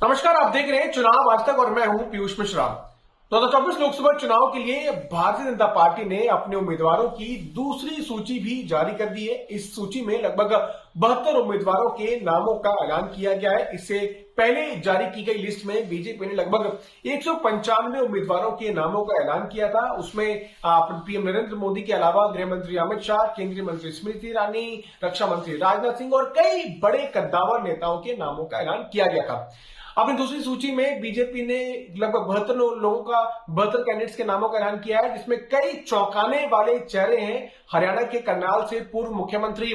नमस्कार, आप देख रहे हैं चुनाव आज तक और मैं हूं पीयूष मिश्रा। 2024 लोकसभा चुनाव के लिए भारतीय जनता पार्टी ने अपने उम्मीदवारों की दूसरी सूची भी जारी कर दी है। इस सूची में लगभग 72 उम्मीदवारों के नामों का ऐलान किया गया है। इससे पहले जारी की गई लिस्ट में बीजेपी ने लगभग 195 उम्मीदवारों के नामों का ऐलान किया था। उसमें पीएम नरेंद्र मोदी के अलावा गृह मंत्री अमित शाह, केंद्रीय मंत्री स्मृति ईरानी, रक्षा मंत्री राजनाथ सिंह और कई बड़े कद्दावर नेताओं के नामों का ऐलान किया गया था। अपनी दूसरी सूची में बीजेपी ने लगभग 72 कैंडिडेट्स के नामों का ऐलान किया है, जिसमें कई चौंकाने वाले चेहरे हैं। हरियाणा के करनाल से पूर्व मुख्यमंत्री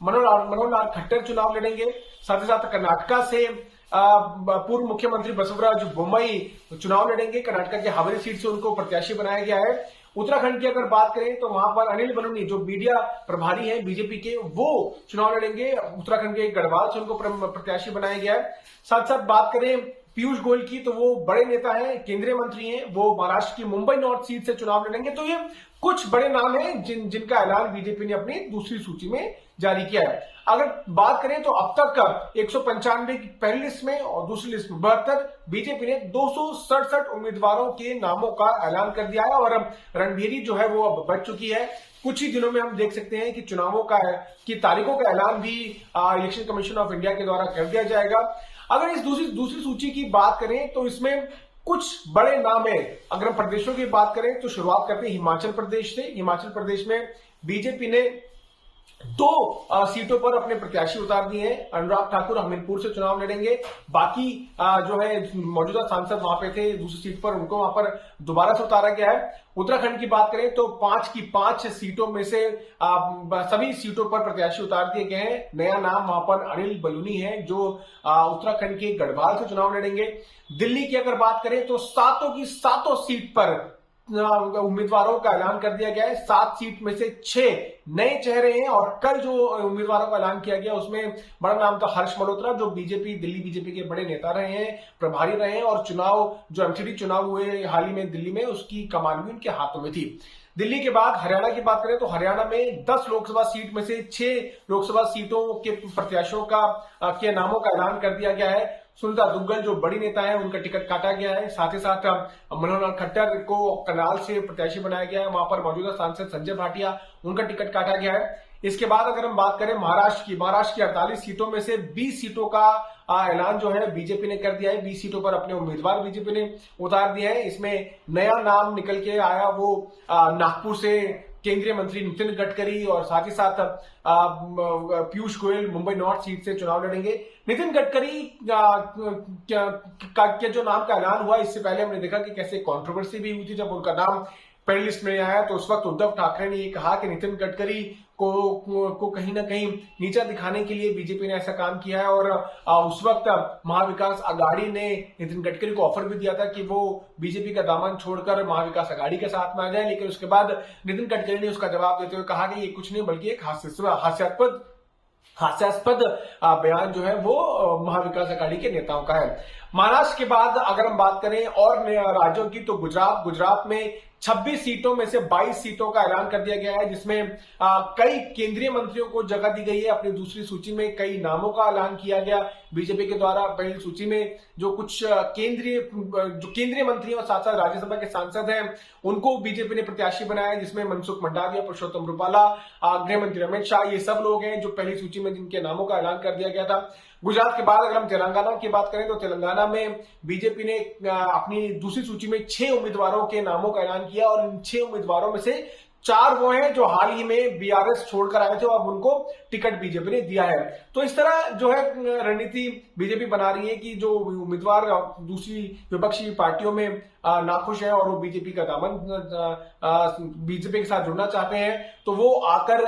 मनोहर लाल खट्टर चुनाव लड़ेंगे। साथ ही साथ कर्नाटका से पूर्व मुख्यमंत्री बसवराज बोम्मई चुनाव लड़ेंगे। कर्नाटक के हावेरी सीट से उनको प्रत्याशी बनाया गया है। उत्तराखंड की अगर बात करें तो वहां पर अनिल बलूनी जो मीडिया प्रभारी हैं बीजेपी के, वो चुनाव लड़ेंगे। उत्तराखंड के गढ़वाल से उनको प्रत्याशी बनाया गया है। साथ साथ बात करें पीयूष गोयल की, तो वो बड़े नेता हैं, केंद्रीय मंत्री हैं, वो महाराष्ट्र की मुंबई नॉर्थ सीट से चुनाव लड़ेंगे। तो ये कुछ बड़े नाम हैं जिनका ऐलान बीजेपी ने अपनी दूसरी सूची में जारी किया है। अगर बात करें तो अब तक 195 की पहली लिस्ट में और दूसरी लिस्ट में 72, बीजेपी ने 267 उम्मीदवारों के नामों का ऐलान कर दिया है और अब रणभेरी जो है वो अब बढ़ चुकी है। कुछ ही दिनों में हम देख सकते हैं कि चुनावों की तारीखों का ऐलान भी इलेक्शन कमीशन ऑफ इंडिया के द्वारा कर दिया जाएगा। अगर इस दूसरी सूची की बात करें तो इसमें कुछ बड़े नाम है। अगर हम प्रदेशों की बात करें तो शुरुआत करते हैं हिमाचल प्रदेश से। हिमाचल प्रदेश में बीजेपी ने 2 सीटों पर अपने प्रत्याशी उतार दिए हैं। अनुराग ठाकुर हमीरपुर से चुनाव लड़ेंगे। बाकी जो है मौजूदा सांसद वहां पे थे दूसरी सीट पर, उनको वहां पर दोबारा से उतारा गया है। उत्तराखंड की बात करें तो 5 की 5 सीटों में से सभी सीटों पर प्रत्याशी उतार दिए गए हैं। नया नाम वहां पर अनिल बलूनी है जो उत्तराखंड के गढ़वाल से चुनाव लड़ेंगे। दिल्ली की अगर बात करें तो 7 की 7 सीट पर उम्मीदवारों का ऐलान कर दिया गया है। 7 सीट में से 6 नए चेहरे हैं और कल जो उम्मीदवारों का ऐलान किया गया उसमें बड़ा नाम था हर्ष मल्होत्रा, जो दिल्ली बीजेपी के बड़े नेता रहे हैं, प्रभारी रहे हैं और जो एमसीडी चुनाव हुए हाल ही में दिल्ली में, उसकी कमान भी उनके हाथों में थी। दिल्ली के बाद हरियाणा की बात करें तो हरियाणा में 10 लोकसभा सीट में से 6 लोकसभा सीटों के प्रत्याशियों के नामों का ऐलान कर दिया गया है। सुनीता दुग्गल जो बड़ी नेता है, उनका टिकट काटा गया है। साथ ही साथ मनोहर लाल खट्टर को करनाल से प्रत्याशी बनाया गया है। वहां पर मौजूदा सांसद संजय भाटिया, उनका टिकट काटा गया है। इसके बाद अगर हम बात करें महाराष्ट्र की 48 सीटों में से 20 सीटों का ऐलान जो है बीजेपी ने कर दिया है। 20 सीटों पर अपने उम्मीदवार बीजेपी ने उतार दिया है। इसमें नया नाम निकल के आया, वो नागपुर से केंद्रीय मंत्री नितिन गडकरी और साथ ही साथ पीयूष गोयल मुंबई नॉर्थ सीट से चुनाव लड़ेंगे। नितिन गडकरी के जो नाम का ऐलान हुआ, इससे पहले हमने देखा कि कैसे कंट्रोवर्सी भी हुई थी जब उनका नाम पहली लिस्ट में आया। तो उस वक्त उद्धव ठाकरे ने ये कहा कि नितिन गडकरी को कहीं ना कहीं नीचा दिखाने के लिए बीजेपी ने ऐसा काम किया है और उस वक्त महाविकास आघाड़ी ने नितिन गडकरी को ऑफर भी दिया था कि वो बीजेपी का दामन छोड़कर महाविकास आघाड़ी के साथ में आ जाए। लेकिन उसके बाद नितिन गडकरी ने उसका जवाब देते हुए कहा कि ये कुछ नहीं बल्कि एक हास्यास्पद बयान जो है वो महाविकास आघाड़ी के नेताओं का है। महाराष्ट्र के बाद अगर हम बात करें और राज्यों की तो गुजरात में 26 सीटों में से 22 सीटों का ऐलान कर दिया गया है, जिसमें कई केंद्रीय मंत्रियों को जगह दी गई है। अपनी दूसरी सूची में कई नामों का ऐलान किया गया बीजेपी के द्वारा। पहली सूची में जो कुछ केंद्रीय मंत्री और साथ साथ राज्यसभा के सांसद हैं, उनको बीजेपी ने प्रत्याशी बनाया, जिसमें मनसुख मंडाविया, पुरुषोत्तम रूपाला, गृह मंत्री अमित शाह, ये सब लोग हैं जो पहली सूची में जिनके नामों का ऐलान कर दिया गया था। गुजरात के बाद अगर हम तेलंगाना की बात करें तो तेलंगाना में बीजेपी ने अपनी दूसरी सूची में 6 उम्मीदवारों के नामों का ऐलान किया और इन 6 उम्मीदवारों में से 4 वो हैं जो हाल ही में बीआरएस छोड़कर आए थे और अब उनको टिकट बीजेपी ने दिया है। तो इस तरह जो है रणनीति बीजेपी बना रही है कि जो उम्मीदवार दूसरी विपक्षी पार्टियों में नाखुश है और वो बीजेपी का दामन बीजेपी के साथ जुड़ना चाहते हैं तो वो आकर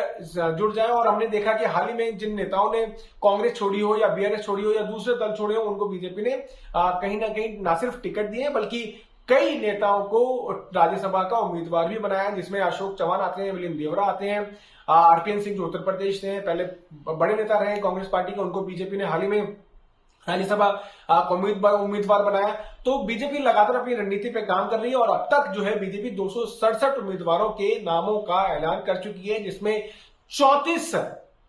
जुड़ जाए। और हमने देखा कि हाल ही में जिन नेताओं ने कांग्रेस छोड़ी हो या बीआरएस छोड़ी हो या दूसरे दल छोड़े हो, उनको बीजेपी ने कहीं ना कहीं ना सिर्फ टिकट दिए बल्कि कई नेताओं को राज्यसभा का उम्मीदवार भी बनाया, जिसमें अशोक चौहान आते हैं, विलियम देवरा आते हैं, आरपीएन सिंह जो उत्तर प्रदेश से पहले बड़े नेता रहे कांग्रेस पार्टी के, उनको बीजेपी ने हाल ही में राज्यसभा उम्मीदवार बनाया। तो बीजेपी लगातार अपनी रणनीति पे काम कर रही है और अब तक जो है बीजेपी 267 उम्मीदवारों के नामों का ऐलान कर चुकी है, जिसमें 34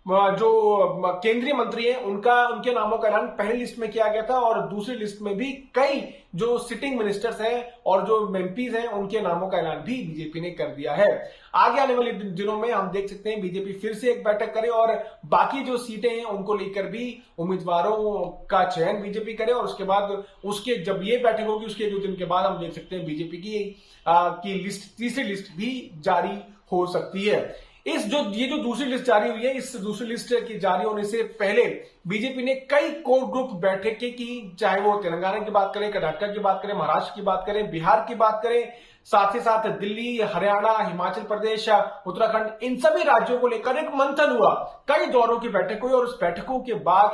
जो केंद्रीय मंत्री हैं उनके नामों का ऐलान पहली लिस्ट में किया गया था और दूसरी लिस्ट में भी कई जो सिटिंग मिनिस्टर्स हैं और जो एमपीज हैं उनके नामों का ऐलान भी बीजेपी ने कर दिया है। आगे आने वाले दिनों में हम देख सकते हैं बीजेपी फिर से एक बैठक करे और बाकी जो सीटें हैं उनको लेकर भी उम्मीदवारों का चयन बीजेपी करे और उसके बाद उसके जब ये बैठक होगी उसके 2 दिन के बाद हम देख सकते हैं बीजेपी की लिस्ट, तीसरी लिस्ट भी जारी हो सकती है। ये जो दूसरी लिस्ट जारी हुई है, इस दूसरी लिस्ट के जारी होने से पहले बीजेपी ने कई कोर ग्रुप बैठकें की, चाहे वो तेलंगाना की बात करें, कर्नाटक की बात करें, महाराष्ट्र की बात करें, बिहार की बात करें, साथ ही साथ दिल्ली, हरियाणा, हिमाचल प्रदेश, उत्तराखंड, इन सभी राज्यों को लेकर एक मंथन हुआ। कई दौरों की बैठक हुई और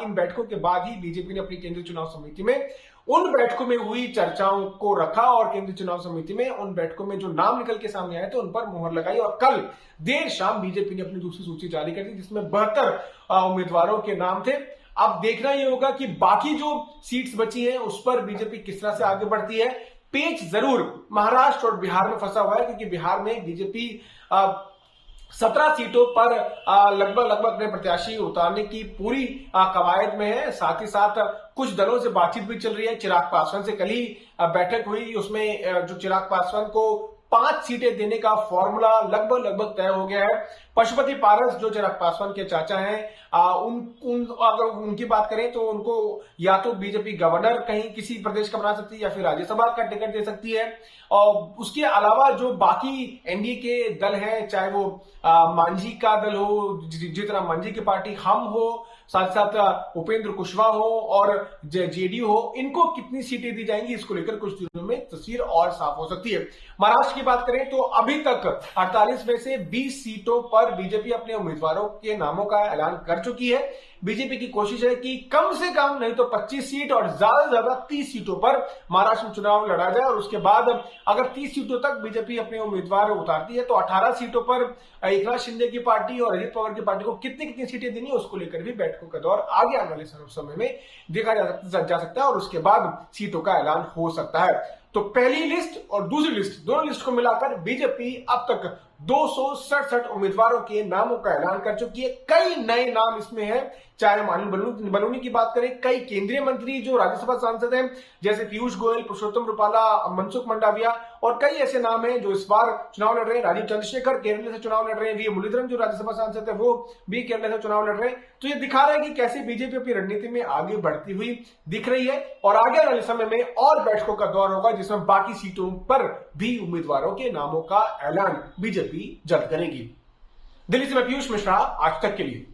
इन बैठकों के बाद ही बीजेपी ने अपनी केंद्रीय चुनाव समिति में उन बैठकों में हुई चर्चाओं को रखा और केंद्रीय चुनाव समिति में उन बैठकों में जो नाम निकल के सामने आए थे उन पर मुहर लगाई और कल देर शाम बीजेपी ने अपनी दूसरी सूची जारी कर दी जिसमें 72 उम्मीदवारों के नाम थे। अब देखना यह होगा कि बाकी जो सीट्स बची हैं उस पर बीजेपी किस तरह से आगे बढ़ती है। पेच जरूर महाराष्ट्र और बिहार में फंसा हुआ है क्योंकि बिहार में बीजेपी 17 सीटों पर लगभग अपने प्रत्याशी उतारने की पूरी कवायद में है। साथ ही साथ कुछ दलों से बातचीत भी चल रही है। चिराग पासवान से कल ही बैठक हुई, उसमें जो चिराग पासवान को 5 सीटें देने का फॉर्मूला लगभग तय हो गया है। पशुपति पारस जो चिराग पासवान के चाचा हैं, अगर उनकी बात करें तो उनको या तो बीजेपी गवर्नर कहीं किसी प्रदेश का बना सकती है या फिर राज्यसभा का टिकट दे सकती है। और उसके अलावा जो बाकी एनडीए के दल हैं, चाहे वो मांझी का दल हो, जितना मांझी की पार्टी हम हो, साथ साथ उपेंद्र कुशवाहा हो और जेडीयू हो, इनको कितनी सीटें दी जाएंगी इसको लेकर कुछ दिनों में तस्वीर और साफ हो सकती है। महाराष्ट्र की बात करें तो अभी तक 48 में से 20 सीटों पर बीजेपी अपने उम्मीदवारों के नामों का ऐलान कर चुकी है। बीजेपी की कोशिश है कि कम से कम नहीं तो 25 सीट और ज्यादा से ज्यादा 30 सीटों पर महाराष्ट्र में चुनाव लड़ा जाए और उसके बाद अगर 30 सीटों तक बीजेपी अपने उम्मीदवार उतारती है तो 18 सीटों पर एकनाथ शिंदे की पार्टी और अजित पवार की पार्टी को कितनी सीटें देनी है उसको लेकर भी बैठकों का दौर आगे आने वाले समय में देखा जा सकता है और उसके बाद सीटों का ऐलान हो सकता है। तो पहली लिस्ट और दूसरी लिस्ट, दोनों लिस्ट को मिलाकर बीजेपी अब तक 267 उम्मीदवारों के नामों का ऐलान कर चुकी है। कई नए नाम इसमें हैं, चाहे अनिल बलूनी की बात करें, कई केंद्रीय मंत्री जो राज्यसभा सांसद हैं जैसे पीयूष गोयल, पुरुषोत्तम रूपाला, मनसुख मंडाविया और कई ऐसे नाम हैं जो इस बार चुनाव लड़ रहे हैं। राजीव चंद्रशेखर केरल से चुनाव लड़ रहे हैं, वी मुरलीधरन जो राज्यसभा सांसद है वो भी केरल से चुनाव लड़ रहे हैं। तो ये दिखा रहा है कि कैसे बीजेपी अपनी रणनीति में आगे बढ़ती हुई दिख रही है और आगे वाले समय में और बैठकों का दौर होगा जिसमें बाकी सीटों पर भी उम्मीदवारों के नामों का ऐलान बीजेपी जल्द करेगी। दिल्ली से मैं पीयूष मिश्रा, आज तक के लिए।